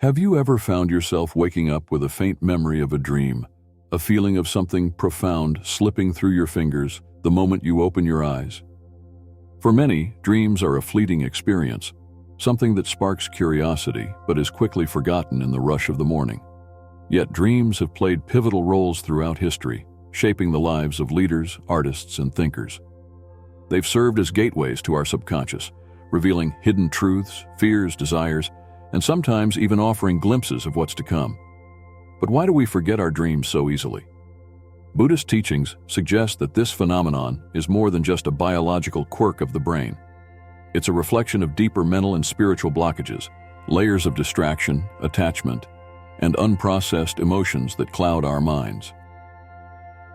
Have you ever found yourself waking up with a faint memory of a dream, a feeling of something profound slipping through your fingers the moment you open your eyes? For many, dreams are a fleeting experience, something that sparks curiosity but is quickly forgotten in the rush of the morning. Yet dreams have played pivotal roles throughout history, shaping the lives of leaders, artists, and thinkers. They've served as gateways to our subconscious, revealing hidden truths, fears, desires, and sometimes even offering glimpses of what's to come. But why do we forget our dreams so easily? Buddhist teachings suggest that this phenomenon is more than just a biological quirk of the brain. It's a reflection of deeper mental and spiritual blockages, layers of distraction, attachment, and unprocessed emotions that cloud our minds.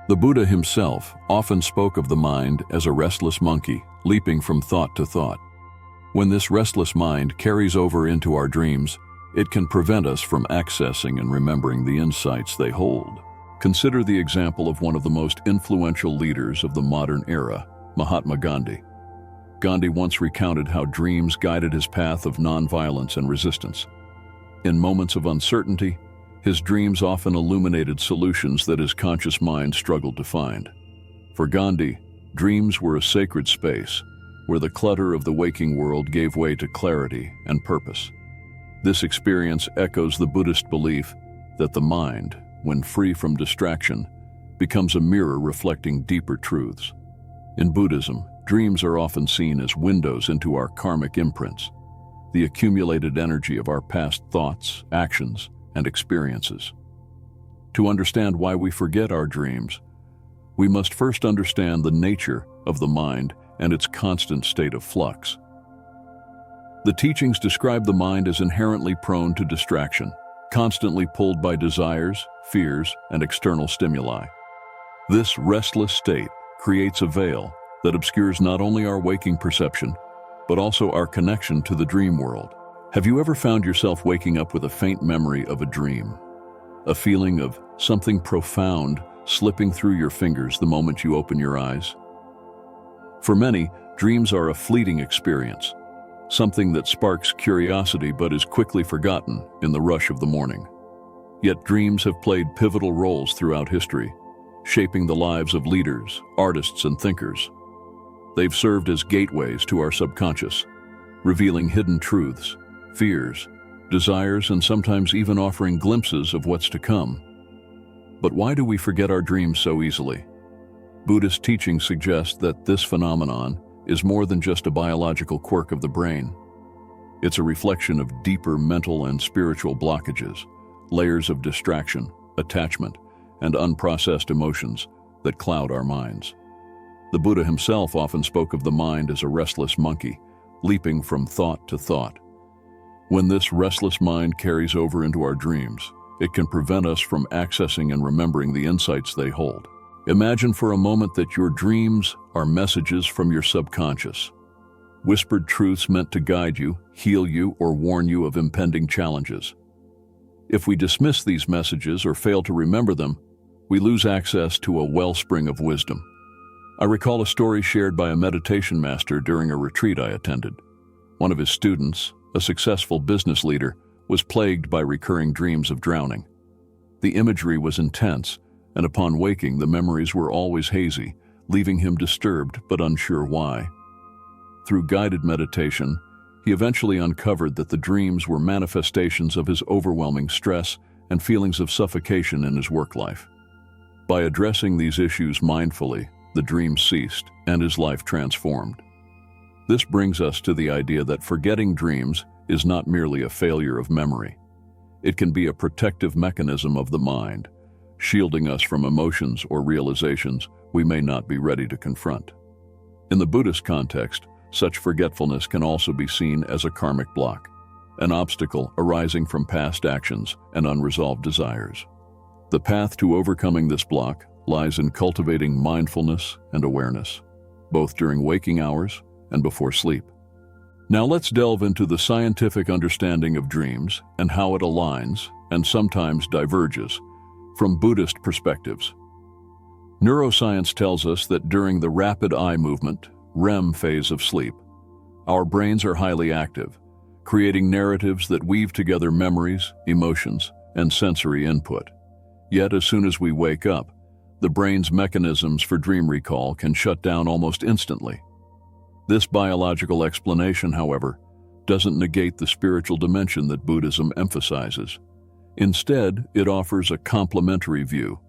The Buddha himself often spoke of the mind as a restless monkey, leaping from thought to thought. When this restless mind carries over into our dreams, it can prevent us from accessing and remembering the insights they hold. Consider the example of one of the most influential leaders of the modern era, Mahatma Gandhi. Gandhi once recounted how dreams guided his path of nonviolence and resistance. In moments of uncertainty, his dreams often illuminated solutions that his conscious mind struggled to find. For Gandhi, dreams were a sacred space, where the clutter of the waking world gave way to clarity and purpose. This experience echoes the Buddhist belief that the mind, when free from distraction, becomes a mirror reflecting deeper truths. In Buddhism, dreams are often seen as windows into our karmic imprints, the accumulated energy of our past thoughts, actions, and experiences. To understand why we forget our dreams, we must first understand the nature of the mind and its constant state of flux. The teachings describe the mind as inherently prone to distraction, constantly pulled by desires, fears, and external stimuli. This restless state creates a veil that obscures not only our waking perception, but also our connection to the dream world. Have you ever found yourself waking up with a faint memory of a dream? A feeling of something profound slipping through your fingers the moment you open your eyes? For many, dreams are a fleeting experience, something that sparks curiosity but is quickly forgotten in the rush of the morning. Yet dreams have played pivotal roles throughout history, shaping the lives of leaders, artists, and thinkers. They've served as gateways to our subconscious, revealing hidden truths, fears, desires, and sometimes even offering glimpses of what's to come. But why do we forget our dreams so easily? Buddhist teachings suggest that this phenomenon is more than just a biological quirk of the brain. It's a reflection of deeper mental and spiritual blockages, layers of distraction, attachment, and unprocessed emotions that cloud our minds. The Buddha himself often spoke of the mind as a restless monkey, leaping from thought to thought. When this restless mind carries over into our dreams, it can prevent us from accessing and remembering the insights they hold. Imagine for a moment that your dreams are messages from your subconscious, whispered truths meant to guide you, heal you, or warn you of impending challenges. If we dismiss these messages or fail to remember them, we lose access to a wellspring of wisdom. I recall a story shared by a meditation master during a retreat I attended. One of his students, a successful business leader, was plagued by recurring dreams of drowning. The imagery was intense, and upon waking, the memories were always hazy, leaving him disturbed but unsure why. Through guided meditation, he eventually uncovered that the dreams were manifestations of his overwhelming stress and feelings of suffocation in his work life. By addressing these issues mindfully, the dreams ceased and his life transformed. This brings us to the idea that forgetting dreams is not merely a failure of memory. It can be a protective mechanism of the mind, shielding us from emotions or realizations we may not be ready to confront. In the Buddhist context, such forgetfulness can also be seen as a karmic block, an obstacle arising from past actions and unresolved desires. The path to overcoming this block lies in cultivating mindfulness and awareness, both during waking hours and before sleep. Now let's delve into the scientific understanding of dreams and how it aligns, and sometimes diverges, from Buddhist perspectives. Neuroscience tells us that during the rapid eye movement, REM phase of sleep, our brains are highly active, creating narratives that weave together memories, emotions, and sensory input. Yet, as soon as we wake up, the brain's mechanisms for dream recall can shut down almost instantly. This biological explanation, however, doesn't negate the spiritual dimension that Buddhism emphasizes. Instead, it offers a complementary view,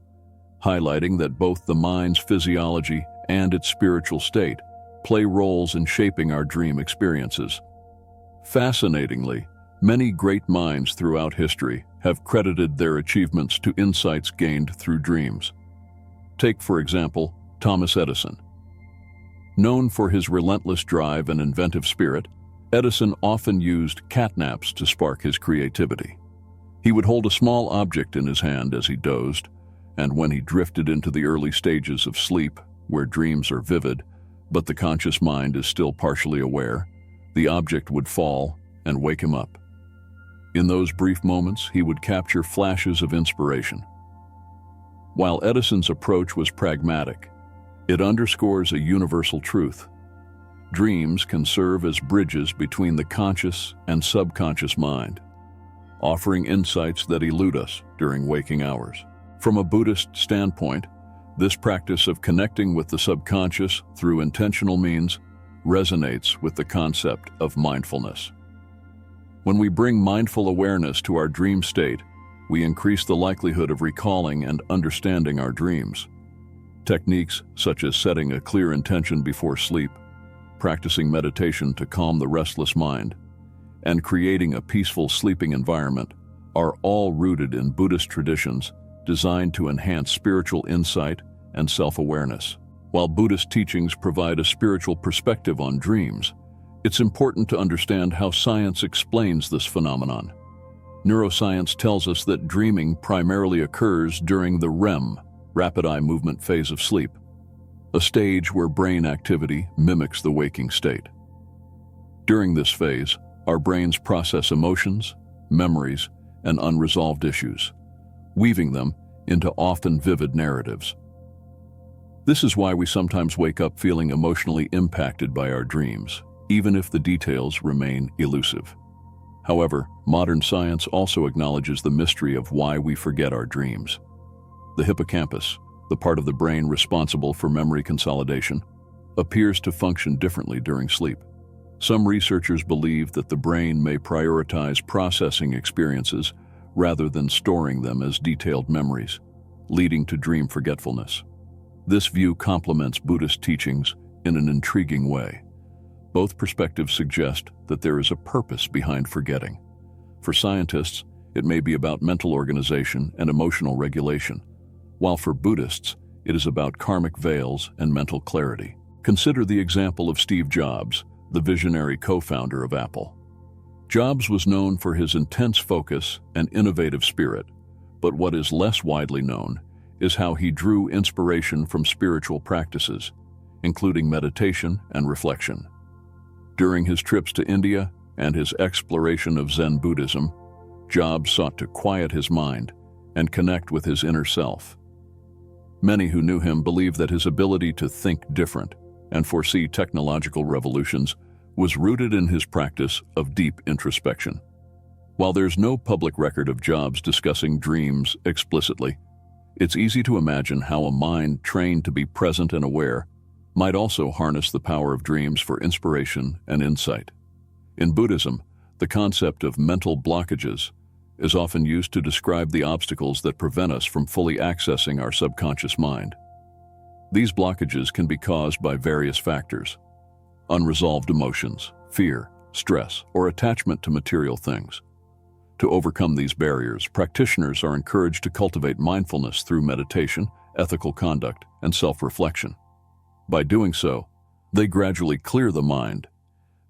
highlighting that both the mind's physiology and its spiritual state play roles in shaping our dream experiences. Fascinatingly, many great minds throughout history have credited their achievements to insights gained through dreams. Take, for example, Thomas Edison. Known for his relentless drive and inventive spirit, Edison often used catnaps to spark his creativity. He would hold a small object in his hand as he dozed, and when he drifted into the early stages of sleep, where dreams are vivid, but the conscious mind is still partially aware, the object would fall and wake him up. In those brief moments, he would capture flashes of inspiration. While Edison's approach was pragmatic, it underscores a universal truth. Dreams can serve as bridges between the conscious and subconscious mind, offering insights that elude us during waking hours. From a Buddhist standpoint, this practice of connecting with the subconscious through intentional means resonates with the concept of mindfulness. When we bring mindful awareness to our dream state, we increase the likelihood of recalling and understanding our dreams. Techniques such as setting a clear intention before sleep, practicing meditation to calm the restless mind, and creating a peaceful sleeping environment are all rooted in Buddhist traditions designed to enhance spiritual insight and self-awareness. While Buddhist teachings provide a spiritual perspective on dreams, it's important to understand how science explains this phenomenon. Neuroscience tells us that dreaming primarily occurs during the REM, rapid eye movement phase of sleep, a stage where brain activity mimics the waking state. During this phase, our brains process emotions, memories, and unresolved issues, weaving them into often vivid narratives. This is why we sometimes wake up feeling emotionally impacted by our dreams, even if the details remain elusive. However, modern science also acknowledges the mystery of why we forget our dreams. The hippocampus, the part of the brain responsible for memory consolidation, appears to function differently during sleep. Some researchers believe that the brain may prioritize processing experiences rather than storing them as detailed memories, leading to dream forgetfulness. This view complements Buddhist teachings in an intriguing way. Both perspectives suggest that there is a purpose behind forgetting. For scientists, it may be about mental organization and emotional regulation, while for Buddhists, it is about karmic veils and mental clarity. Consider the example of Steve Jobs, the visionary co-founder of Apple. Jobs was known for his intense focus and innovative spirit, but what is less widely known is how he drew inspiration from spiritual practices, including meditation and reflection. During his trips to India and his exploration of Zen Buddhism, Jobs sought to quiet his mind and connect with his inner self. Many who knew him believed that his ability to think different and foresee technological revolutions was rooted in his practice of deep introspection. While there's no public record of Jobs discussing dreams explicitly, it's easy to imagine how a mind trained to be present and aware might also harness the power of dreams for inspiration and insight. In Buddhism, the concept of mental blockages is often used to describe the obstacles that prevent us from fully accessing our subconscious mind. These blockages can be caused by various factors: unresolved emotions, fear, stress, or attachment to material things. To overcome these barriers, practitioners are encouraged to cultivate mindfulness through meditation, ethical conduct, and self-reflection. By doing so, they gradually clear the mind,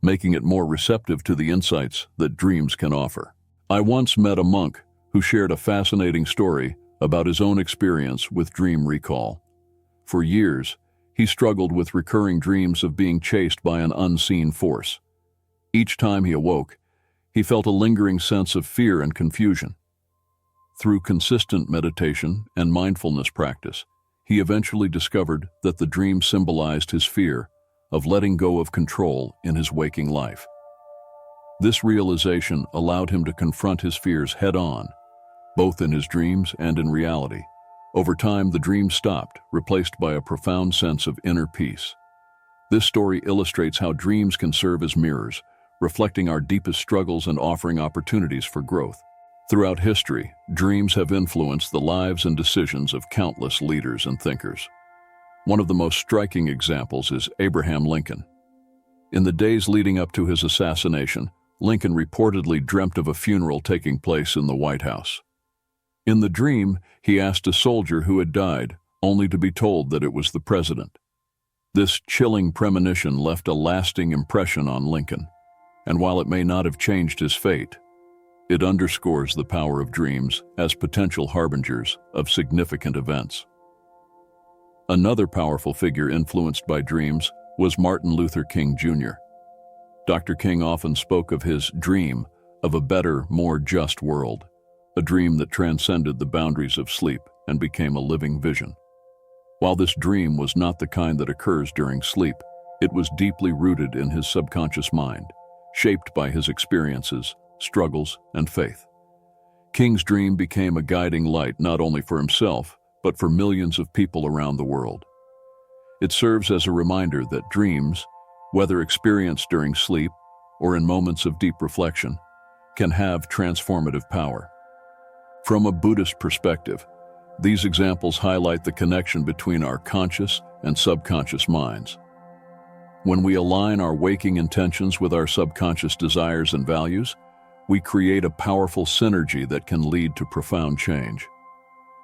making it more receptive to the insights that dreams can offer. I once met a monk who shared a fascinating story about his own experience with dream recall. For years, he struggled with recurring dreams of being chased by an unseen force. Each time he awoke, he felt a lingering sense of fear and confusion. Through consistent meditation and mindfulness practice, he eventually discovered that the dream symbolized his fear of letting go of control in his waking life. This realization allowed him to confront his fears head-on, both in his dreams and in reality. Over time, the dream stopped, replaced by a profound sense of inner peace. This story illustrates how dreams can serve as mirrors, reflecting our deepest struggles and offering opportunities for growth. Throughout history, dreams have influenced the lives and decisions of countless leaders and thinkers. One of the most striking examples is Abraham Lincoln. In the days leading up to his assassination, Lincoln reportedly dreamt of a funeral taking place in the White House. In the dream, he asked a soldier who had died, only to be told that it was the president. This chilling premonition left a lasting impression on Lincoln, and while it may not have changed his fate, it underscores the power of dreams as potential harbingers of significant events. Another powerful figure influenced by dreams was Martin Luther King Jr. Dr. King often spoke of his dream of a better, more just world, a dream that transcended the boundaries of sleep and became a living vision. While this dream was not the kind that occurs during sleep, it was deeply rooted in his subconscious mind, shaped by his experiences, struggles, and faith. King's dream became a guiding light not only for himself, but for millions of people around the world. It serves as a reminder that dreams, whether experienced during sleep or in moments of deep reflection, can have transformative power. From a Buddhist perspective, these examples highlight the connection between our conscious and subconscious minds. When we align our waking intentions with our subconscious desires and values, we create a powerful synergy that can lead to profound change.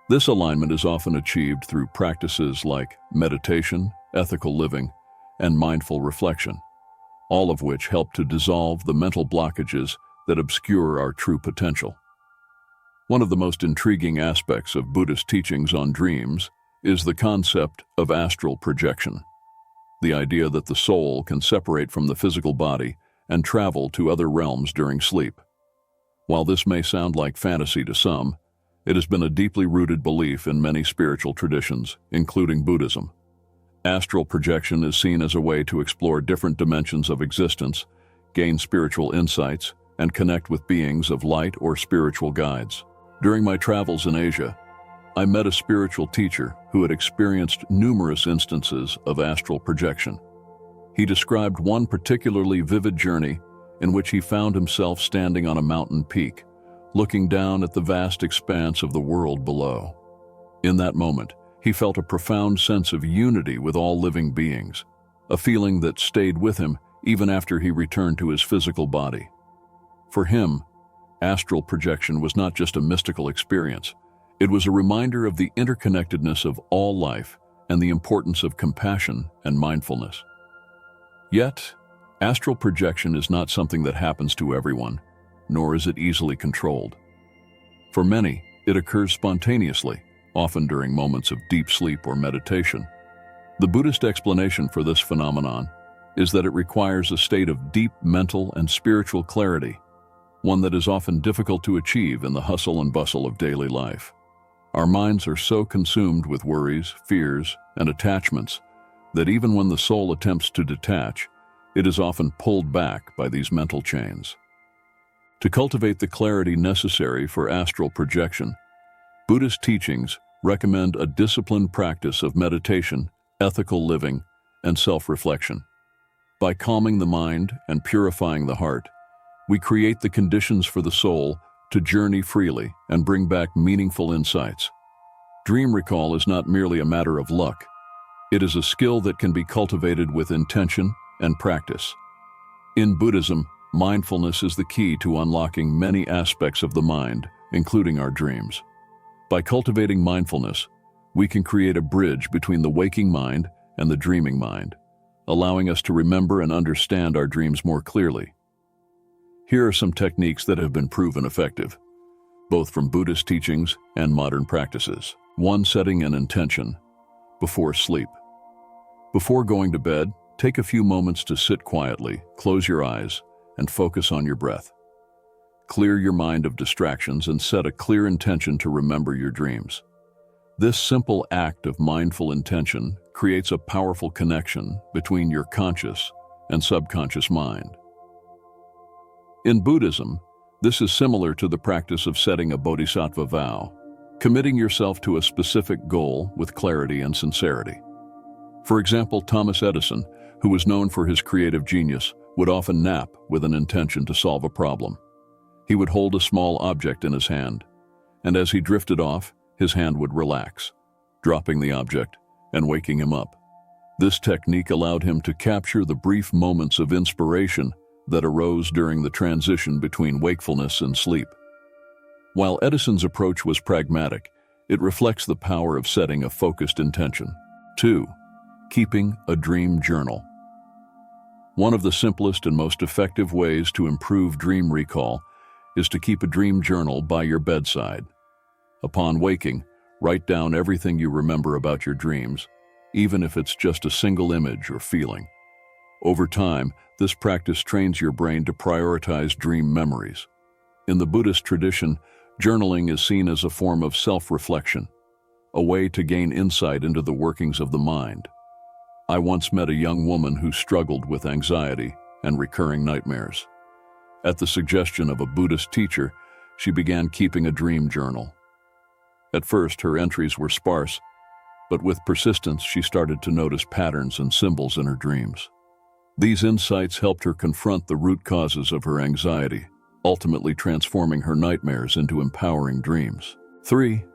This alignment is often achieved through practices like meditation, ethical living, and mindful reflection, all of which help to dissolve the mental blockages that obscure our true potential. One of the most intriguing aspects of Buddhist teachings on dreams is the concept of astral projection, the idea that the soul can separate from the physical body and travel to other realms during sleep. While this may sound like fantasy to some, it has been a deeply rooted belief in many spiritual traditions, including Buddhism. Astral projection is seen as a way to explore different dimensions of existence, gain spiritual insights, and connect with beings of light or spiritual guides. During my travels in Asia, I met a spiritual teacher who had experienced numerous instances of astral projection. He described one particularly vivid journey in which he found himself standing on a mountain peak, looking down at the vast expanse of the world below. In that moment, he felt a profound sense of unity with all living beings, a feeling that stayed with him even after he returned to his physical body. For him, astral projection was not just a mystical experience. It was a reminder of the interconnectedness of all life and the importance of compassion and mindfulness. Yet, astral projection is not something that happens to everyone, nor is it easily controlled. For many, it occurs spontaneously, often during moments of deep sleep or meditation. The Buddhist explanation for this phenomenon is that it requires a state of deep mental and spiritual clarity, one that is often difficult to achieve in the hustle and bustle of daily life. Our minds are so consumed with worries, fears, and attachments that even when the soul attempts to detach, it is often pulled back by these mental chains. To cultivate the clarity necessary for astral projection, Buddhist teachings recommend a disciplined practice of meditation, ethical living, and self-reflection. By calming the mind and purifying the heart, we create the conditions for the soul to journey freely and bring back meaningful insights. Dream recall is not merely a matter of luck. It is a skill that can be cultivated with intention and practice. In Buddhism, mindfulness is the key to unlocking many aspects of the mind, including our dreams. By cultivating mindfulness, we can create a bridge between the waking mind and the dreaming mind, allowing us to remember and understand our dreams more clearly. Here are some techniques that have been proven effective, both from Buddhist teachings and modern practices. 1. Setting an intention before sleep. Before going to bed, take a few moments to sit quietly, close your eyes, and focus on your breath. Clear your mind of distractions and set a clear intention to remember your dreams. This simple act of mindful intention creates a powerful connection between your conscious and subconscious mind. In Buddhism, this is similar to the practice of setting a bodhisattva vow, committing yourself to a specific goal with clarity and sincerity. For example, Thomas Edison, who was known for his creative genius, would often nap with an intention to solve a problem. He would hold a small object in his hand, and as he drifted off, his hand would relax, dropping the object and waking him up. This technique allowed him to capture the brief moments of inspiration that arose during the transition between wakefulness and sleep. While Edison's approach was pragmatic, it reflects the power of setting a focused intention. 2. Keeping a dream journal. One of the simplest and most effective ways to improve dream recall is to keep a dream journal by your bedside. Upon waking, write down everything you remember about your dreams, even if it's just a single image or feeling. Over time, this practice trains your brain to prioritize dream memories. In the Buddhist tradition, journaling is seen as a form of self-reflection, a way to gain insight into the workings of the mind. I once met a young woman who struggled with anxiety and recurring nightmares. At the suggestion of a Buddhist teacher, she began keeping a dream journal. At first, her entries were sparse, but with persistence, she started to notice patterns and symbols in her dreams. These insights helped her confront the root causes of her anxiety, ultimately transforming her nightmares into empowering dreams. 3.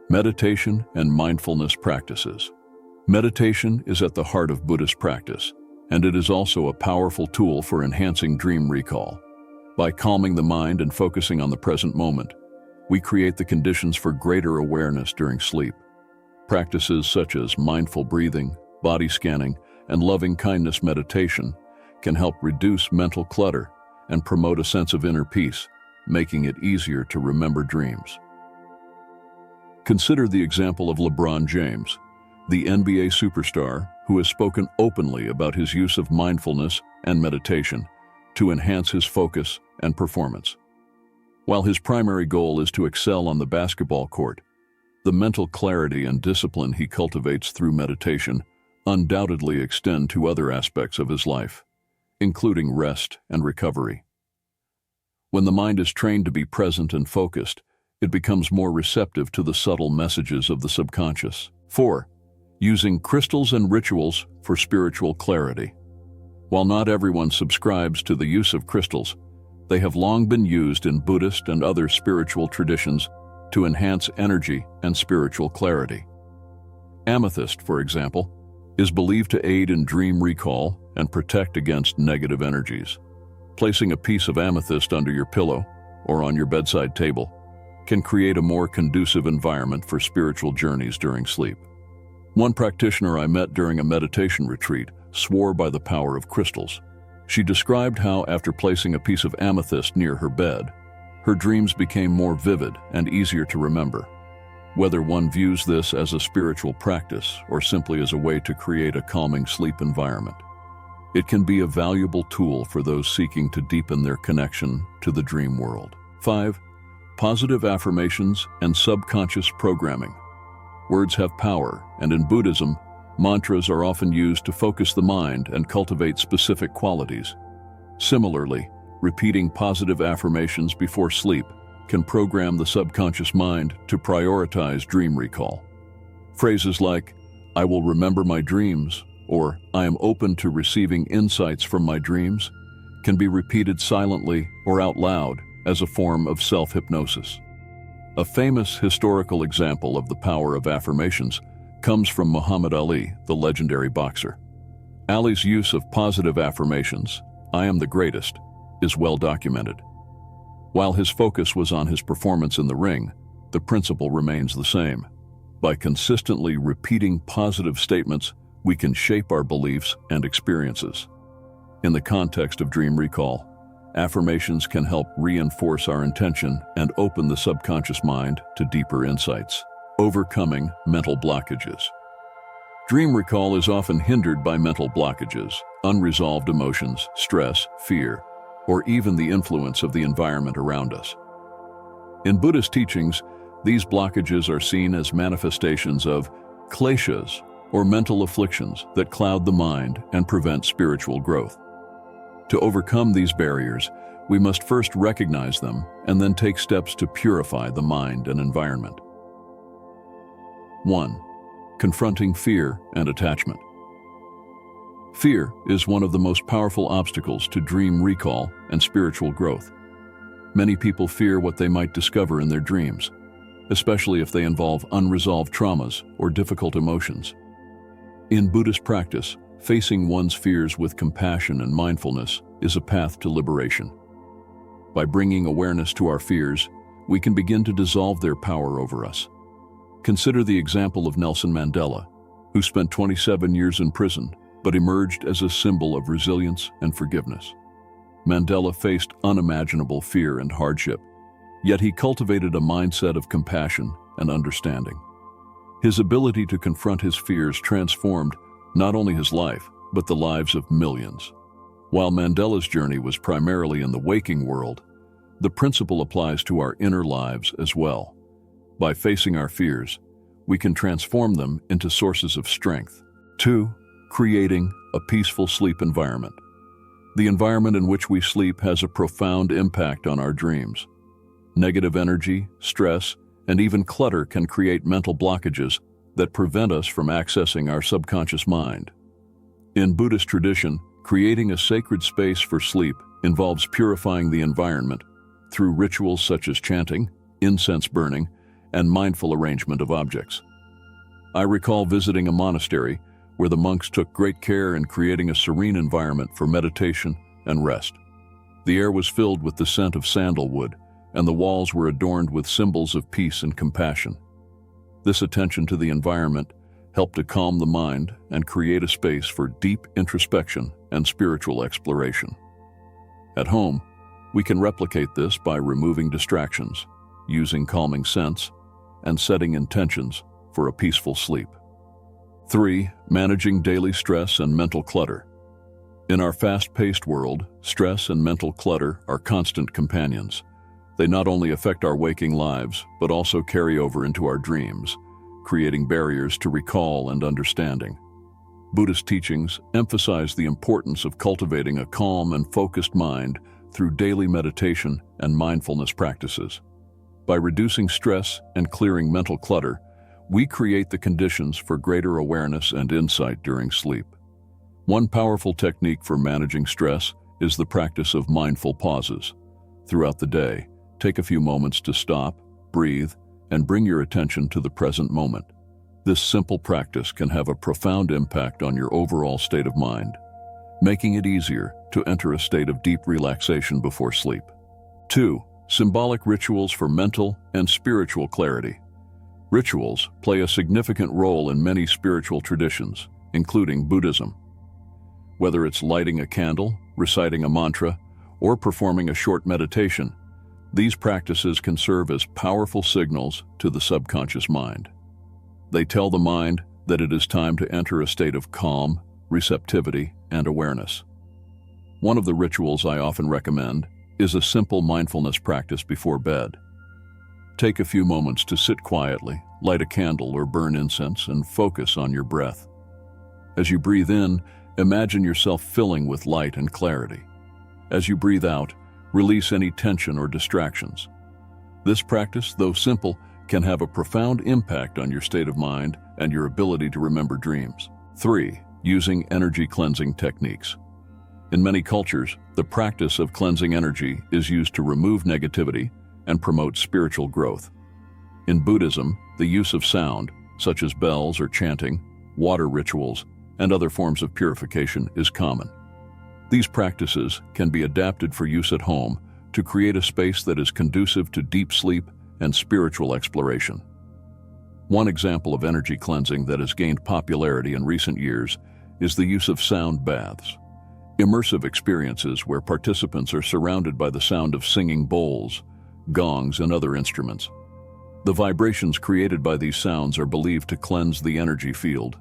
Meditation and mindfulness practices. Meditation is at the heart of Buddhist practice, and it is also a powerful tool for enhancing dream recall. By calming the mind and focusing on the present moment, we create the conditions for greater awareness during sleep. Practices such as mindful breathing, body scanning, and loving-kindness meditation can help reduce mental clutter and promote a sense of inner peace, making it easier to remember dreams. Consider the example of LeBron James, the NBA superstar who has spoken openly about his use of mindfulness and meditation to enhance his focus and performance. While his primary goal is to excel on the basketball court, the mental clarity and discipline he cultivates through meditation undoubtedly extend to other aspects of his life, including rest and recovery. When the mind is trained to be present and focused, it becomes more receptive to the subtle messages of the subconscious. 4. Using crystals and rituals for spiritual clarity. While not everyone subscribes to the use of crystals, they have long been used in Buddhist and other spiritual traditions to enhance energy and spiritual clarity. Amethyst, for example, is believed to aid in dream recall and protect against negative energies. Placing a piece of amethyst under your pillow or on your bedside table can create a more conducive environment for spiritual journeys during sleep. One practitioner I met during a meditation retreat swore by the power of crystals. She described how, after placing a piece of amethyst near her bed, her dreams became more vivid and easier to remember. Whether one views this as a spiritual practice or simply as a way to create a calming sleep environment, it can be a valuable tool for those seeking to deepen their connection to the dream world. 5. Positive affirmations and subconscious programming. Words have power, and in Buddhism, mantras are often used to focus the mind and cultivate specific qualities. Similarly, repeating positive affirmations before sleep can program the subconscious mind to prioritize dream recall. Phrases like, "I will remember my dreams," or "I am open to receiving insights from my dreams," can be repeated silently or out loud as a form of self-hypnosis. A famous historical example of the power of affirmations comes from Muhammad Ali, the legendary boxer. Ali's use of positive affirmations, "I am the greatest," is well documented. While his focus was on his performance in the ring, the principle remains the same. By consistently repeating positive statements, we can shape our beliefs and experiences. In the context of dream recall, affirmations can help reinforce our intention and open the subconscious mind to deeper insights. Overcoming mental blockages. Dream recall is often hindered by mental blockages, unresolved emotions, stress, fear, or even the influence of the environment around us. In Buddhist teachings, these blockages are seen as manifestations of kleshas, or mental afflictions that cloud the mind and prevent spiritual growth. To overcome these barriers, we must first recognize them and then take steps to purify the mind and environment. 1. Confronting fear and attachment. Fear is one of the most powerful obstacles to dream recall and spiritual growth. Many people fear what they might discover in their dreams, especially if they involve unresolved traumas or difficult emotions. In Buddhist practice, facing one's fears with compassion and mindfulness is a path to liberation. By bringing awareness to our fears, we can begin to dissolve their power over us. Consider the example of Nelson Mandela, who spent 27 years in prison but emerged as a symbol of resilience and forgiveness. Mandela faced unimaginable fear and hardship, yet he cultivated a mindset of compassion and understanding. His ability to confront his fears transformed not only his life, but the lives of millions. While Mandela's journey was primarily in the waking world, the principle applies to our inner lives as well. By facing our fears, we can transform them into sources of strength. 2. Creating a peaceful sleep environment. The environment in which we sleep has a profound impact on our dreams. Negative energy, stress, and even clutter can create mental blockages that prevent us from accessing our subconscious mind. In Buddhist tradition, creating a sacred space for sleep involves purifying the environment through rituals such as chanting, incense burning, and mindful arrangement of objects. I recall visiting a monastery where the monks took great care in creating a serene environment for meditation and rest. The air was filled with the scent of sandalwood, and the walls were adorned with symbols of peace and compassion. This attention to the environment helped to calm the mind and create a space for deep introspection and spiritual exploration. At home, we can replicate this by removing distractions, using calming scents, and setting intentions for a peaceful sleep. 3. Managing daily stress and mental clutter. In our fast-paced world, stress and mental clutter are constant companions. They not only affect our waking lives, but also carry over into our dreams, creating barriers to recall and understanding. Buddhist teachings emphasize the importance of cultivating a calm and focused mind through daily meditation and mindfulness practices. By reducing stress and clearing mental clutter, we create the conditions for greater awareness and insight during sleep. One powerful technique for managing stress is the practice of mindful pauses. Throughout the day, take a few moments to stop, breathe, and bring your attention to the present moment. This simple practice can have a profound impact on your overall state of mind, making it easier to enter a state of deep relaxation before sleep. 2. Symbolic rituals for mental and spiritual clarity. Rituals play a significant role in many spiritual traditions, including Buddhism. Whether it's lighting a candle, reciting a mantra, or performing a short meditation, these practices can serve as powerful signals to the subconscious mind. They tell the mind that it is time to enter a state of calm, receptivity, and awareness. One of the rituals I often recommend is a simple mindfulness practice before bed. Take a few moments to sit quietly, light a candle or burn incense, and focus on your breath. As you breathe in, imagine yourself filling with light and clarity. As you breathe out, release any tension or distractions. This practice, though simple, can have a profound impact on your state of mind and your ability to remember dreams. 3. Using energy cleansing techniques. In many cultures, the practice of cleansing energy is used to remove negativity and promote spiritual growth. In Buddhism, the use of sound, such as bells or chanting, water rituals, and other forms of purification is common. These practices can be adapted for use at home to create a space that is conducive to deep sleep and spiritual exploration. One example of energy cleansing that has gained popularity in recent years is the use of sound baths. Immersive experiences where participants are surrounded by the sound of singing bowls, gongs, and other instruments. The vibrations created by these sounds are believed to cleanse the energy field,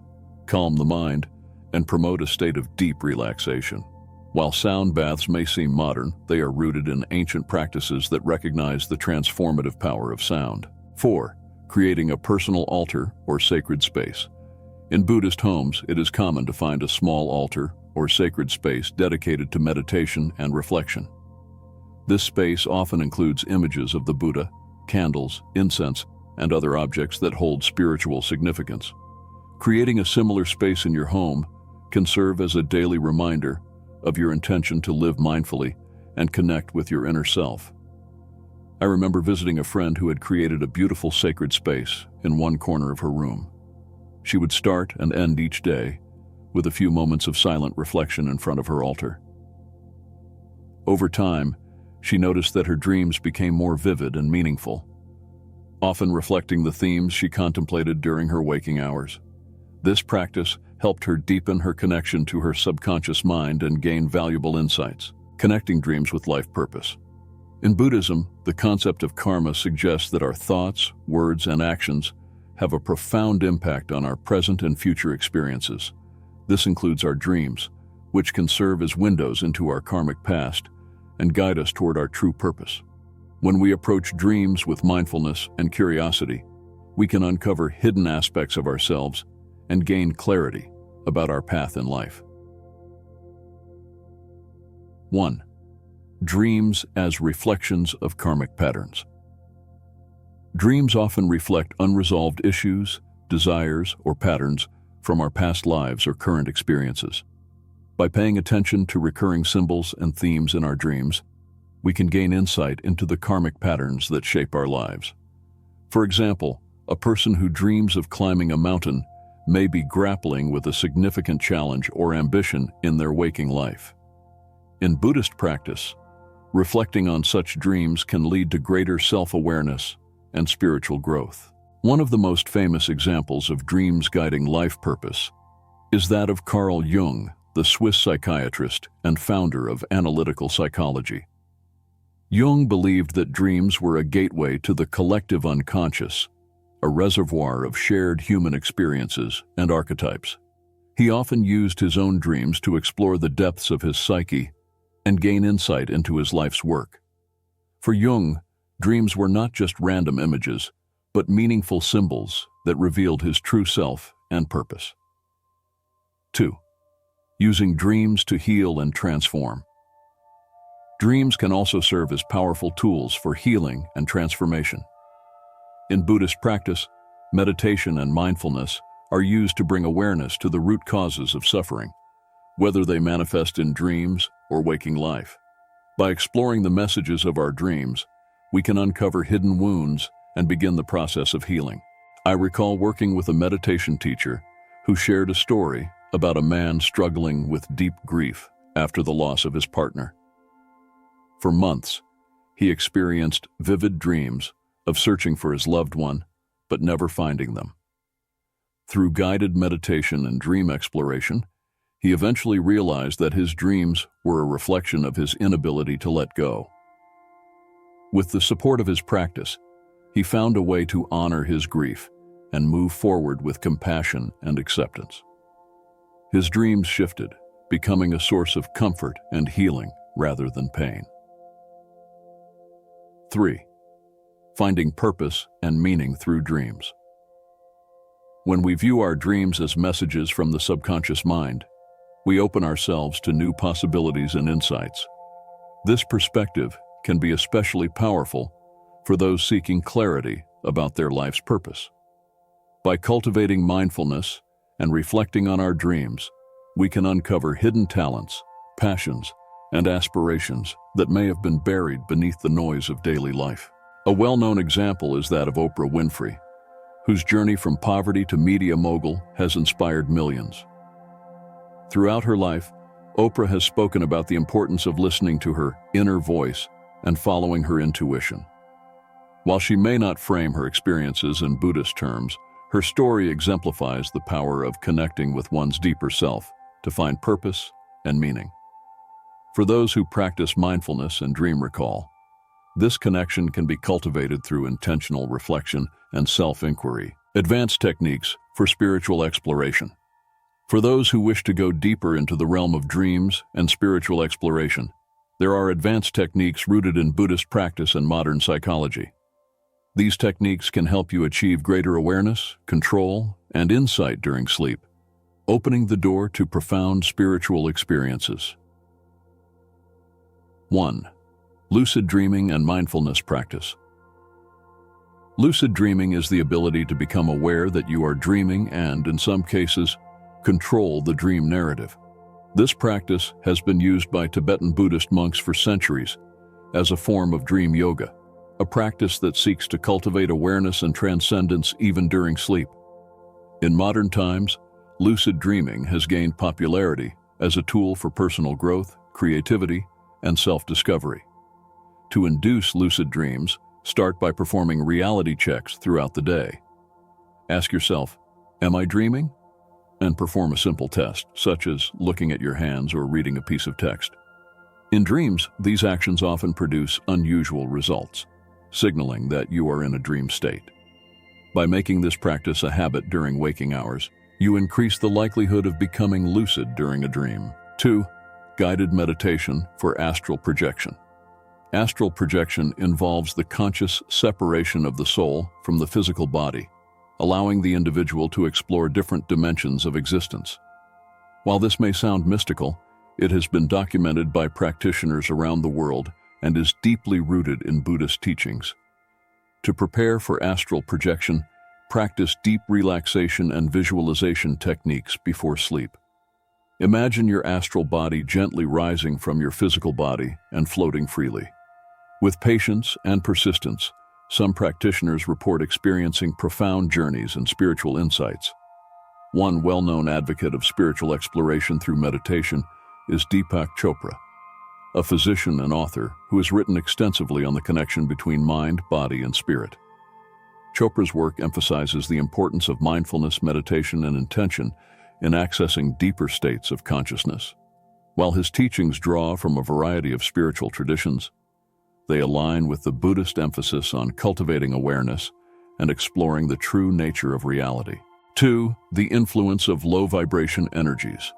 calm the mind, and promote a state of deep relaxation. While sound baths may seem modern, they are rooted in ancient practices that recognize the transformative power of sound. 4. Creating a personal altar or sacred space. In Buddhist homes, it is common to find a small altar or sacred space dedicated to meditation and reflection. This space often includes images of the Buddha, candles, incense, and other objects that hold spiritual significance. Creating a similar space in your home can serve as a daily reminder of your intention to live mindfully and connect with your inner self. I remember visiting a friend who had created a beautiful sacred space in one corner of her room. She would start and end each day with a few moments of silent reflection in front of her altar. Over time, she noticed that her dreams became more vivid and meaningful, often reflecting the themes she contemplated during her waking hours. This practice helped her deepen her connection to her subconscious mind and gain valuable insights, connecting dreams with life purpose. In Buddhism, the concept of karma suggests that our thoughts, words, and actions have a profound impact on our present and future experiences. This includes our dreams, which can serve as windows into our karmic past and guide us toward our true purpose. When we approach dreams with mindfulness and curiosity, we can uncover hidden aspects of ourselves and gain clarity about our path in life. 1. Dreams as reflections of karmic patterns. Dreams often reflect unresolved issues, desires, or patterns from our past lives or current experiences. By paying attention to recurring symbols and themes in our dreams, we can gain insight into the karmic patterns that shape our lives. For example, a person who dreams of climbing a mountain may be grappling with a significant challenge or ambition in their waking life. In Buddhist practice, reflecting on such dreams can lead to greater self-awareness and spiritual growth. One of the most famous examples of dreams guiding life purpose is that of Carl Jung, the Swiss psychiatrist and founder of analytical psychology. Jung believed that dreams were a gateway to the collective unconscious, a reservoir of shared human experiences and archetypes. He often used his own dreams to explore the depths of his psyche and gain insight into his life's work. For Jung, dreams were not just random images, but meaningful symbols that revealed his true self and purpose. 2. Using dreams to heal and transform. Dreams can also serve as powerful tools for healing and transformation. In Buddhist practice, meditation and mindfulness are used to bring awareness to the root causes of suffering, whether they manifest in dreams or waking life. By exploring the messages of our dreams, we can uncover hidden wounds and begin the process of healing. I recall working with a meditation teacher who shared a story about a man struggling with deep grief after the loss of his partner. For months, he experienced vivid dreams of searching for his loved one, but never finding them. Through guided meditation and dream exploration, he eventually realized that his dreams were a reflection of his inability to let go. With the support of his practice, he found a way to honor his grief and move forward with compassion and acceptance. His dreams shifted, becoming a source of comfort and healing rather than pain. 3. Finding purpose and meaning through dreams. When we view our dreams as messages from the subconscious mind, we open ourselves to new possibilities and insights. This perspective can be especially powerful for those seeking clarity about their life's purpose. By cultivating mindfulness and reflecting on our dreams, we can uncover hidden talents, passions, and aspirations that may have been buried beneath the noise of daily life. A well-known example is that of Oprah Winfrey, whose journey from poverty to media mogul has inspired millions. Throughout her life, Oprah has spoken about the importance of listening to her inner voice and following her intuition. While she may not frame her experiences in Buddhist terms, her story exemplifies the power of connecting with one's deeper self to find purpose and meaning. For those who practice mindfulness and dream recall, this connection can be cultivated through intentional reflection and self-inquiry. Advanced techniques for spiritual exploration. For those who wish to go deeper into the realm of dreams and spiritual exploration, there are advanced techniques rooted in Buddhist practice and modern psychology. These techniques can help you achieve greater awareness, control, and insight during sleep, opening the door to profound spiritual experiences. 1. Lucid dreaming and mindfulness practice. Lucid dreaming is the ability to become aware that you are dreaming and, in some cases, control the dream narrative. This practice has been used by Tibetan Buddhist monks for centuries as a form of dream yoga, a practice that seeks to cultivate awareness and transcendence even during sleep. In modern times, lucid dreaming has gained popularity as a tool for personal growth, creativity, and self-discovery. To induce lucid dreams, start by performing reality checks throughout the day. Ask yourself, "Am I dreaming?" And perform a simple test, such as looking at your hands or reading a piece of text. In dreams, these actions often produce unusual results, signaling that you are in a dream state. By making this practice a habit during waking hours, you increase the likelihood of becoming lucid during a dream. 2. Guided meditation for astral projection. Astral projection involves the conscious separation of the soul from the physical body, allowing the individual to explore different dimensions of existence. While this may sound mystical, it has been documented by practitioners around the world and is deeply rooted in Buddhist teachings. To prepare for astral projection, practice deep relaxation and visualization techniques before sleep. Imagine your astral body gently rising from your physical body and floating freely. With patience and persistence, some practitioners report experiencing profound journeys and spiritual insights. One well-known advocate of spiritual exploration through meditation is Deepak Chopra, a physician and author who has written extensively on the connection between mind, body, and spirit. Chopra's work emphasizes the importance of mindfulness, meditation, and intention in accessing deeper states of consciousness. While his teachings draw from a variety of spiritual traditions, they align with the Buddhist emphasis on cultivating awareness and exploring the true nature of reality. 2. The influence of low-vibration energies.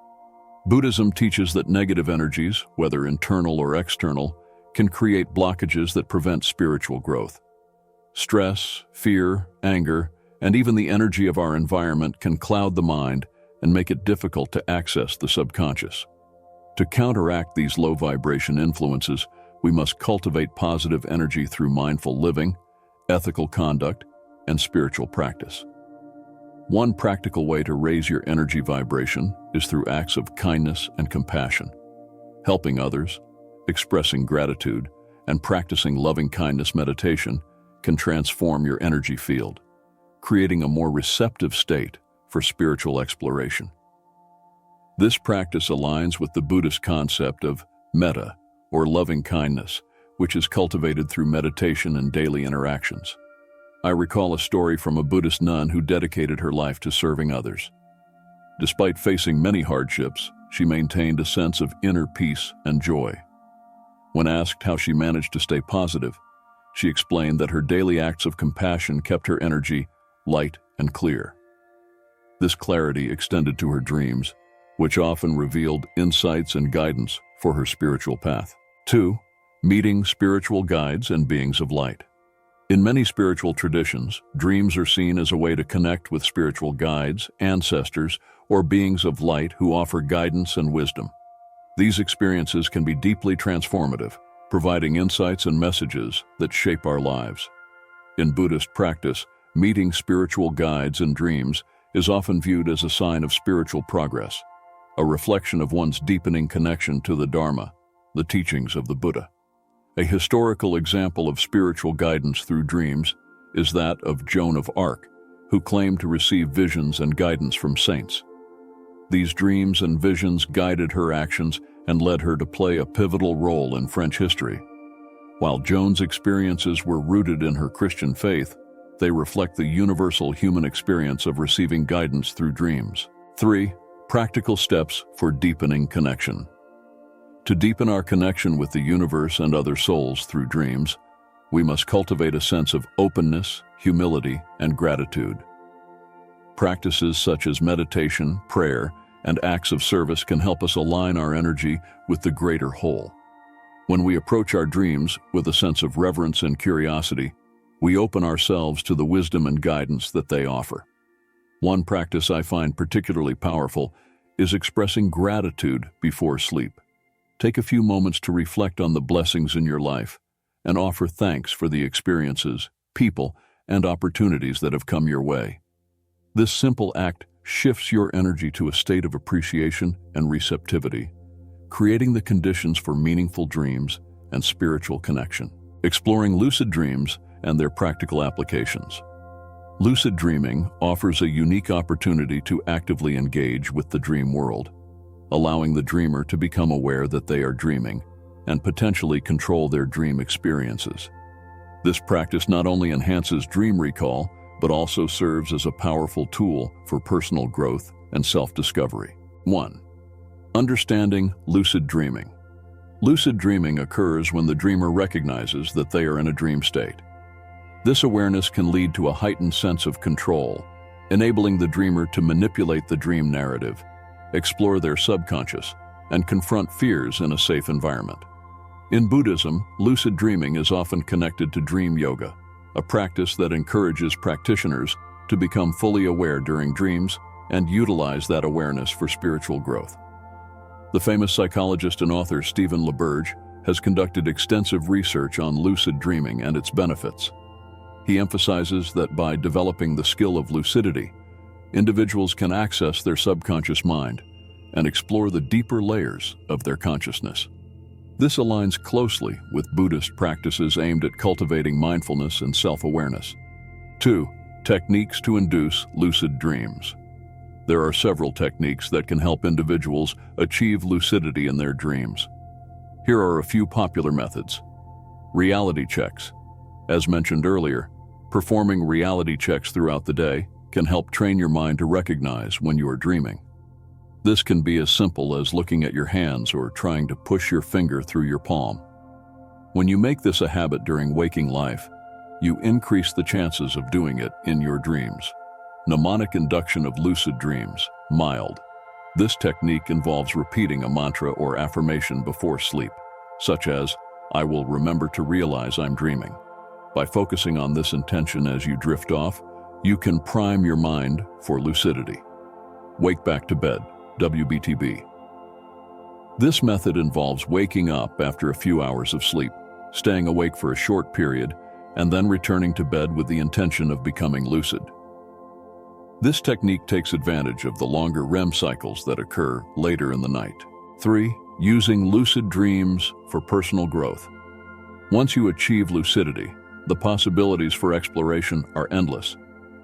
Buddhism teaches that negative energies, whether internal or external, can create blockages that prevent spiritual growth. Stress, fear, anger, and even the energy of our environment can cloud the mind and make it difficult to access the subconscious. To counteract these low-vibration influences, we must cultivate positive energy through mindful living, ethical conduct, and spiritual practice. One practical way to raise your energy vibration is through acts of kindness and compassion. Helping others, expressing gratitude, and practicing loving-kindness meditation can transform your energy field, creating a more receptive state for spiritual exploration. This practice aligns with the Buddhist concept of metta, or loving kindness, which is cultivated through meditation and daily interactions. I recall a story from a Buddhist nun who dedicated her life to serving others. Despite facing many hardships, she maintained a sense of inner peace and joy. When asked how she managed to stay positive, she explained that her daily acts of compassion kept her energy light and clear. This clarity extended to her dreams, which often revealed insights and guidance for her spiritual path. 2. Meeting spiritual guides and beings of light. In many spiritual traditions, dreams are seen as a way to connect with spiritual guides, ancestors, or beings of light who offer guidance and wisdom. These experiences can be deeply transformative, providing insights and messages that shape our lives. In Buddhist practice, meeting spiritual guides in dreams is often viewed as a sign of spiritual progress, a reflection of one's deepening connection to the Dharma, the teachings of the Buddha. A historical example of spiritual guidance through dreams is that of Joan of Arc, who claimed to receive visions and guidance from saints. These dreams and visions guided her actions and led her to play a pivotal role in French history. While Joan's experiences were rooted in her Christian faith, they reflect the universal human experience of receiving guidance through dreams. 3. Practical steps for deepening connection. To deepen our connection with the universe and other souls through dreams, we must cultivate a sense of openness, humility, and gratitude. Practices such as meditation, prayer, and acts of service can help us align our energy with the greater whole. When we approach our dreams with a sense of reverence and curiosity, we open ourselves to the wisdom and guidance that they offer. One practice I find particularly powerful is expressing gratitude before sleep. take a few moments to reflect on the blessings in your life and offer thanks for the experiences, people, and opportunities that have come your way. This simple act shifts your energy to a state of appreciation and receptivity, creating the conditions for meaningful dreams and spiritual connection. Exploring lucid dreams and their practical applications. Lucid dreaming offers a unique opportunity to actively engage with the dream world, allowing the dreamer to become aware that they are dreaming and potentially control their dream experiences. This practice not only enhances dream recall, but also serves as a powerful tool for personal growth and self-discovery. 1. Understanding lucid dreaming. Lucid dreaming occurs when the dreamer recognizes that they are in a dream state. This awareness can lead to a heightened sense of control, enabling the dreamer to manipulate the dream narrative, explore their subconscious, and confront fears in a safe environment. In Buddhism, lucid dreaming is often connected to dream yoga, a practice that encourages practitioners to become fully aware during dreams and utilize that awareness for spiritual growth. The famous psychologist and author Stephen LaBerge has conducted extensive research on lucid dreaming and its benefits. He emphasizes that by developing the skill of lucidity, individuals can access their subconscious mind and explore the deeper layers of their consciousness. This aligns closely with Buddhist practices aimed at cultivating mindfulness and self-awareness. 2. Techniques to induce lucid dreams. There are several techniques that can help individuals achieve lucidity in their dreams. Here are a few popular methods. Reality checks. As mentioned earlier, performing reality checks throughout the day can help train your mind to recognize when you are dreaming. This can be as simple as looking at your hands or trying to push your finger through your palm. When you make this a habit during waking life, you increase the chances of doing it in your dreams. Mnemonic induction of lucid dreams, mild. This technique involves repeating a mantra or affirmation before sleep, such as, "I will remember to realize I'm dreaming." By focusing on this intention as you drift off, you can prime your mind for lucidity. Wake back to bed, WBTB. This method involves waking up after a few hours of sleep, staying awake for a short period, and then returning to bed with the intention of becoming lucid. This technique takes advantage of the longer REM cycles that occur later in the night. 3. Using lucid dreams for personal growth. Once you achieve lucidity, the possibilities for exploration are endless.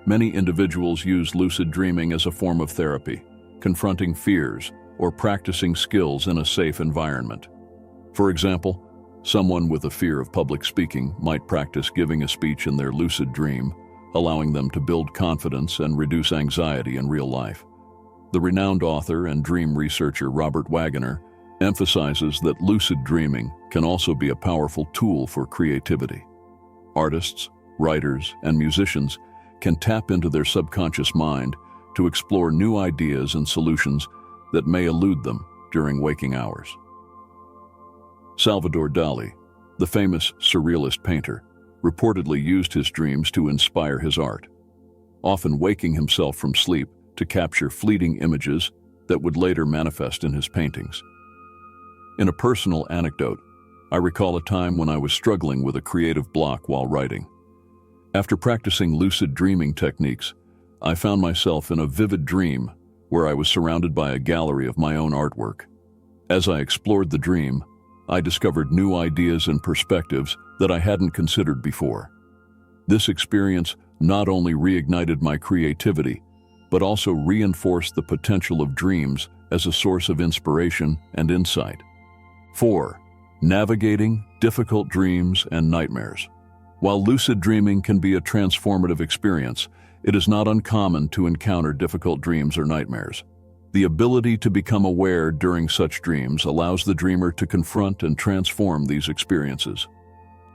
Many individuals use lucid dreaming as a form of therapy, confronting fears or practicing skills in a safe environment. For example, someone with a fear of public speaking might practice giving a speech in their lucid dream, allowing them to build confidence and reduce anxiety in real life. The renowned author and dream researcher Robert Waggoner emphasizes that lucid dreaming can also be a powerful tool for creativity. Artists, writers, and musicians can tap into their subconscious mind to explore new ideas and solutions that may elude them during waking hours. Salvador Dali, the famous surrealist painter, reportedly used his dreams to inspire his art, often waking himself from sleep to capture fleeting images that would later manifest in his paintings. In a personal anecdote, I recall a time when I was struggling with a creative block while writing. After practicing lucid dreaming techniques, I found myself in a vivid dream where I was surrounded by a gallery of my own artwork. As I explored the dream, I discovered new ideas and perspectives that I hadn't considered before. This experience not only reignited my creativity, but also reinforced the potential of dreams as a source of inspiration and insight. 4. Navigating difficult dreams and nightmares. While lucid dreaming can be a transformative experience, it is not uncommon to encounter difficult dreams or nightmares. The ability to become aware during such dreams allows the dreamer to confront and transform these experiences.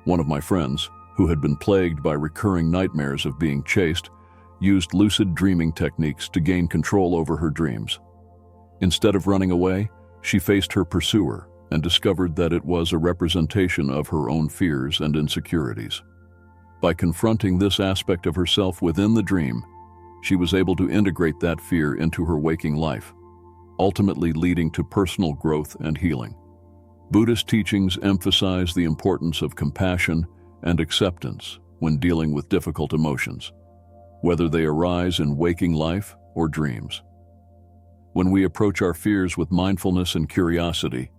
One of my friends, who had been plagued by recurring nightmares of being chased, used lucid dreaming techniques to gain control over her dreams. Instead of running away, she faced her pursuer and discovered that it was a representation of her own fears and insecurities. By confronting this aspect of herself within the dream, she was able to integrate that fear into her waking life, ultimately leading to personal growth and healing. Buddhist teachings emphasize the importance of compassion and acceptance when dealing with difficult emotions, whether they arise in waking life or dreams. When we approach our fears with mindfulness and curiosity,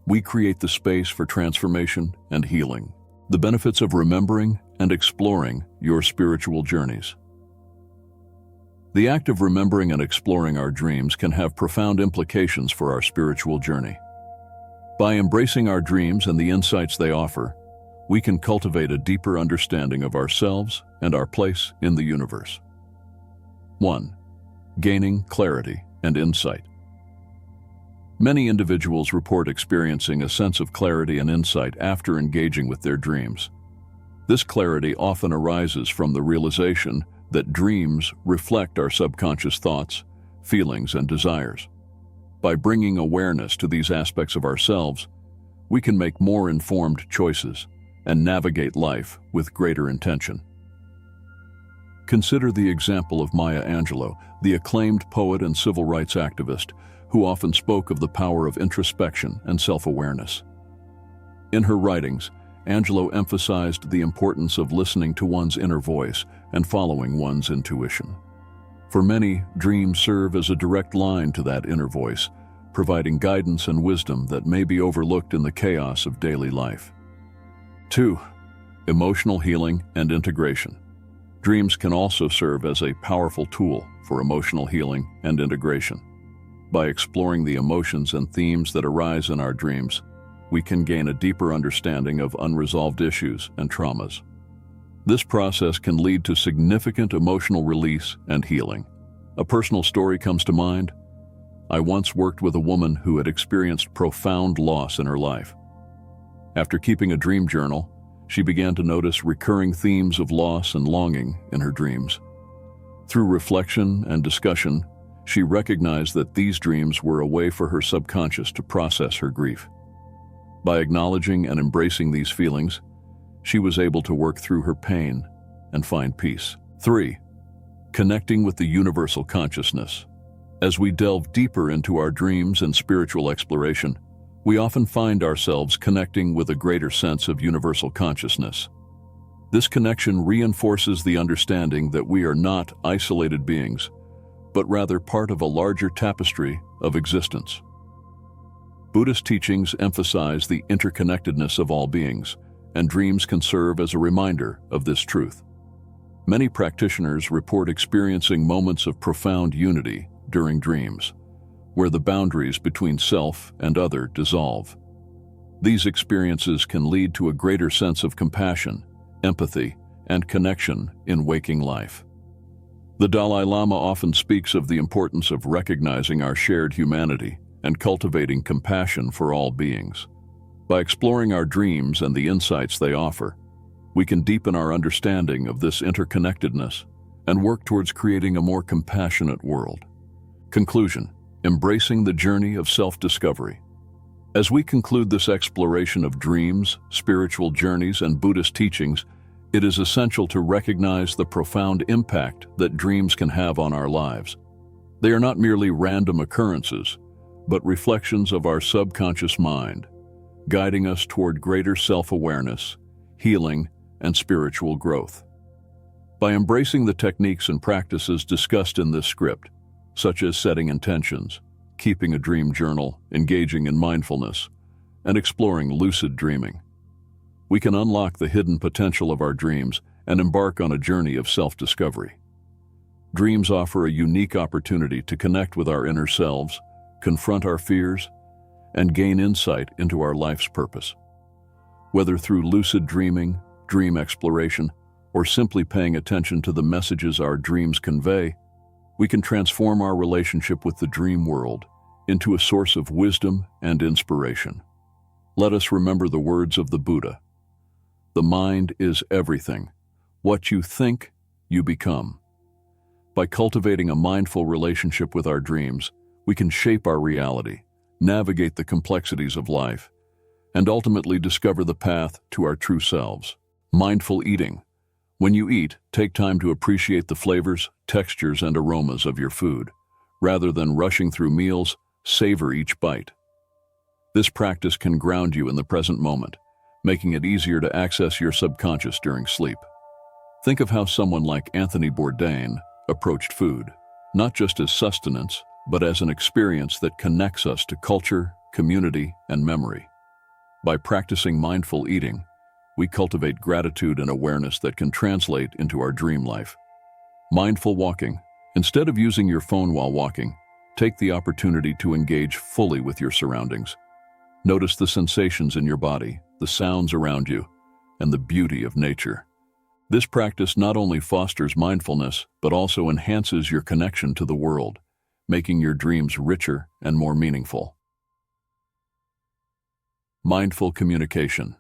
we create the space for transformation and healing. The benefits of remembering and exploring your spiritual journeys. The act of remembering and exploring our dreams can have profound implications for our spiritual journey. By embracing our dreams and the insights they offer, we can cultivate a deeper understanding of ourselves and our place in the universe. 1. Gaining clarity and insight. Many individuals report experiencing a sense of clarity and insight after engaging with their dreams. This clarity often arises from the realization that dreams reflect our subconscious thoughts, feelings, and desires. By bringing awareness to these aspects of ourselves, we can make more informed choices and navigate life with greater intention. Consider the example of Maya Angelou, the acclaimed poet and civil rights activist, who often spoke of the power of introspection and self-awareness. In her writings, Angelou emphasized the importance of listening to one's inner voice and following one's intuition. For many, dreams serve as a direct line to that inner voice, providing guidance and wisdom that may be overlooked in the chaos of daily life. 2. Emotional healing and integration. Dreams can also serve as a powerful tool for emotional healing and integration. By exploring the emotions and themes that arise in our dreams, we can gain a deeper understanding of unresolved issues and traumas. This process can lead to significant emotional release and healing. A personal story comes to mind. I once worked with a woman who had experienced profound loss in her life. After keeping a dream journal, she began to notice recurring themes of loss and longing in her dreams. Through reflection and discussion, she recognized that these dreams were a way for her subconscious to process her grief. By acknowledging and embracing these feelings, she was able to work through her pain and find peace. 3. Connecting with the universal consciousness. As we delve deeper into our dreams and spiritual exploration, we often find ourselves connecting with a greater sense of universal consciousness. This connection reinforces the understanding that we are not isolated beings, but rather part of a larger tapestry of existence. Buddhist teachings emphasize the interconnectedness of all beings, and dreams can serve as a reminder of this truth. Many practitioners report experiencing moments of profound unity during dreams, where the boundaries between self and other dissolve. These experiences can lead to a greater sense of compassion, empathy, and connection in waking life. The Dalai Lama often speaks of the importance of recognizing our shared humanity and cultivating compassion for all beings. By exploring our dreams and the insights they offer, we can deepen our understanding of this interconnectedness and work towards creating a more compassionate world. Conclusion: embracing the journey of self-discovery. As we conclude this exploration of dreams, spiritual journeys, and Buddhist teachings, it is essential to recognize the profound impact that dreams can have on our lives. They are not merely random occurrences, but reflections of our subconscious mind, guiding us toward greater self-awareness, healing, and spiritual growth. By embracing the techniques and practices discussed in this script, such as setting intentions, keeping a dream journal, engaging in mindfulness, and exploring lucid dreaming, we can unlock the hidden potential of our dreams and embark on a journey of self-discovery. Dreams offer a unique opportunity to connect with our inner selves, confront our fears, and gain insight into our life's purpose. Whether through lucid dreaming, dream exploration, or simply paying attention to the messages our dreams convey, we can transform our relationship with the dream world into a source of wisdom and inspiration. Let us remember the words of the Buddha: "The mind is everything. What you think, you become." By cultivating a mindful relationship with our dreams, we can shape our reality, navigate the complexities of life, and ultimately discover the path to our true selves. Mindful eating. When you eat, take time to appreciate the flavors, textures, and aromas of your food. Rather than rushing through meals, savor each bite. This practice can ground you in the present moment, making it easier to access your subconscious during sleep. Think of how someone like Anthony Bourdain approached food, not just as sustenance, but as an experience that connects us to culture, community, and memory. By practicing mindful eating, we cultivate gratitude and awareness that can translate into our dream life. Mindful walking. Instead of using your phone while walking, take the opportunity to engage fully with your surroundings. Notice the sensations in your body, the sounds around you, and the beauty of nature. This practice not only fosters mindfulness, but also enhances your connection to the world, making your dreams richer and more meaningful. Mindful communication.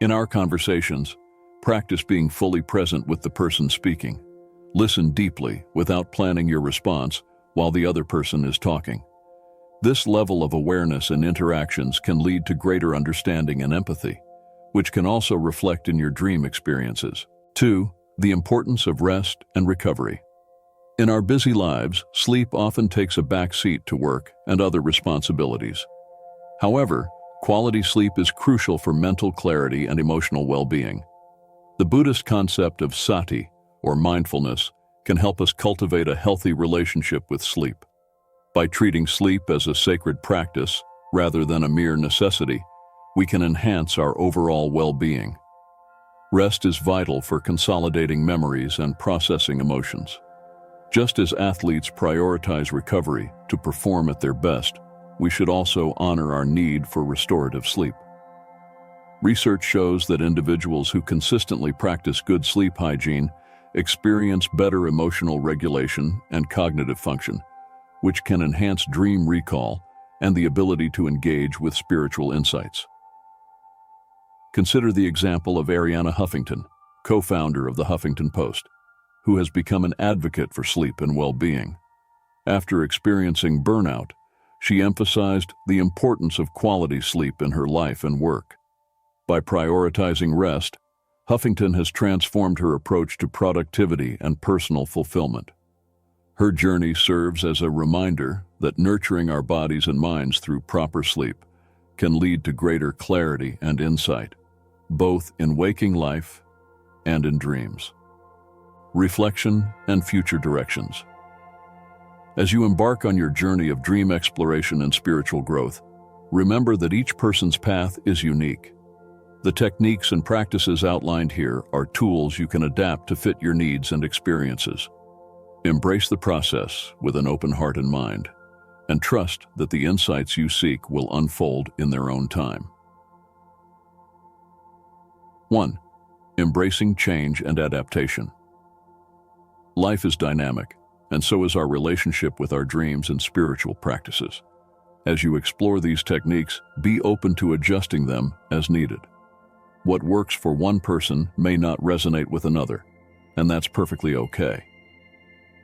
In our conversations, practice being fully present with the person speaking. Listen deeply without planning your response while the other person is talking. This level of awareness and interactions can lead to greater understanding and empathy, which can also reflect in your dream experiences. 2. The importance of rest and recovery. In our busy lives, sleep often takes a back seat to work and other responsibilities. However, quality sleep is crucial for mental clarity and emotional well-being. The Buddhist concept of sati, or mindfulness, can help us cultivate a healthy relationship with sleep. By treating sleep as a sacred practice, rather than a mere necessity, we can enhance our overall well-being. Rest is vital for consolidating memories and processing emotions. Just as athletes prioritize recovery to perform at their best, we should also honor our need for restorative sleep. Research shows that individuals who consistently practice good sleep hygiene experience better emotional regulation and cognitive function, which can enhance dream recall and the ability to engage with spiritual insights. Consider the example of Arianna Huffington, co-founder of the Huffington Post, who has become an advocate for sleep and well-being. After experiencing burnout, she emphasized the importance of quality sleep in her life and work. By prioritizing rest, Huffington has transformed her approach to productivity and personal fulfillment. Her journey serves as a reminder that nurturing our bodies and minds through proper sleep can lead to greater clarity and insight, both in waking life and in dreams. Reflection and future directions. As you embark on your journey of dream exploration and spiritual growth, remember that each person's path is unique. The techniques and practices outlined here are tools you can adapt to fit your needs and experiences. Embrace the process with an open heart and mind, and trust that the insights you seek will unfold in their own time. 1. Embracing change and adaptation. Life is dynamic, and so is our relationship with our dreams and spiritual practices. As you explore these techniques, be open to adjusting them as needed. What works for one person may not resonate with another, and that's perfectly okay.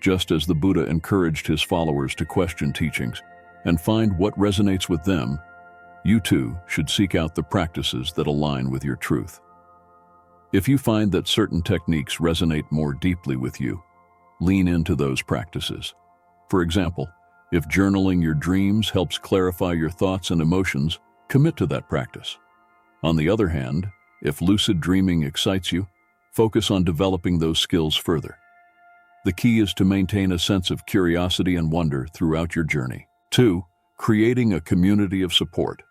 Just as the Buddha encouraged his followers to question teachings and find what resonates with them, you too should seek out the practices that align with your truth. If you find that certain techniques resonate more deeply with you, lean into those practices. For example, if journaling your dreams helps clarify your thoughts and emotions, commit to that practice. On the other hand, if lucid dreaming excites you, focus on developing those skills further. The key is to maintain a sense of curiosity and wonder throughout your journey. 2. Creating a community of support.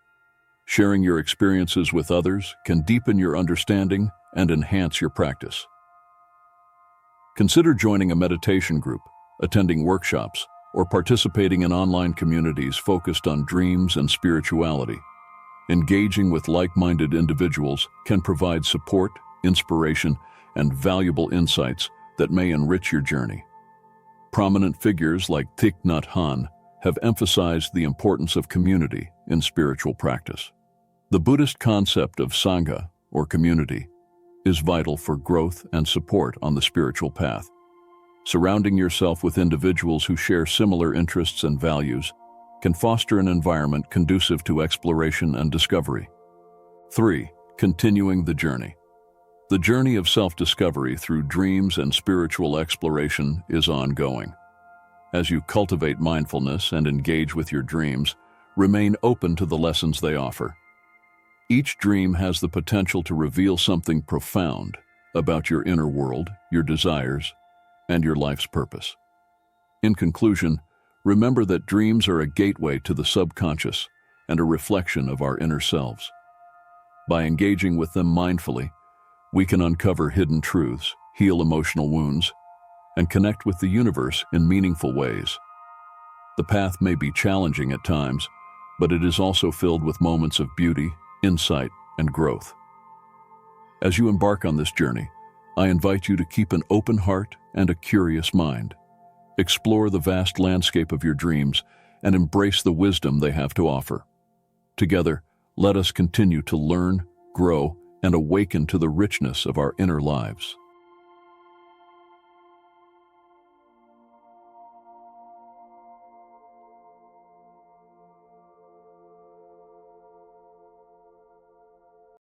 Sharing your experiences with others can deepen your understanding and enhance your practice. Consider joining a meditation group, attending workshops, or participating in online communities focused on dreams and spirituality. Engaging with like-minded individuals can provide support, inspiration, and valuable insights that may enrich your journey. Prominent figures like Thich Nhat Hanh have emphasized the importance of community in spiritual practice. The Buddhist concept of Sangha, or community, is vital for growth and support on the spiritual path. Surrounding yourself with individuals who share similar interests and values can foster an environment conducive to exploration and discovery. 3. Continuing the journey. The journey of self-discovery through dreams and spiritual exploration is ongoing. As you cultivate mindfulness and engage with your dreams, remain open to the lessons they offer. Each dream has the potential to reveal something profound about your inner world, your desires, and your life's purpose. In conclusion, remember that dreams are a gateway to the subconscious and a reflection of our inner selves. By engaging with them mindfully, we can uncover hidden truths, heal emotional wounds, and connect with the universe in meaningful ways. The path may be challenging at times, but it is also filled with moments of beauty, insight, and growth. As you embark on this journey, I invite you to keep an open heart and a curious mind. Explore the vast landscape of your dreams and embrace the wisdom they have to offer. Together, let us continue to learn, grow, and awaken to the richness of our inner lives.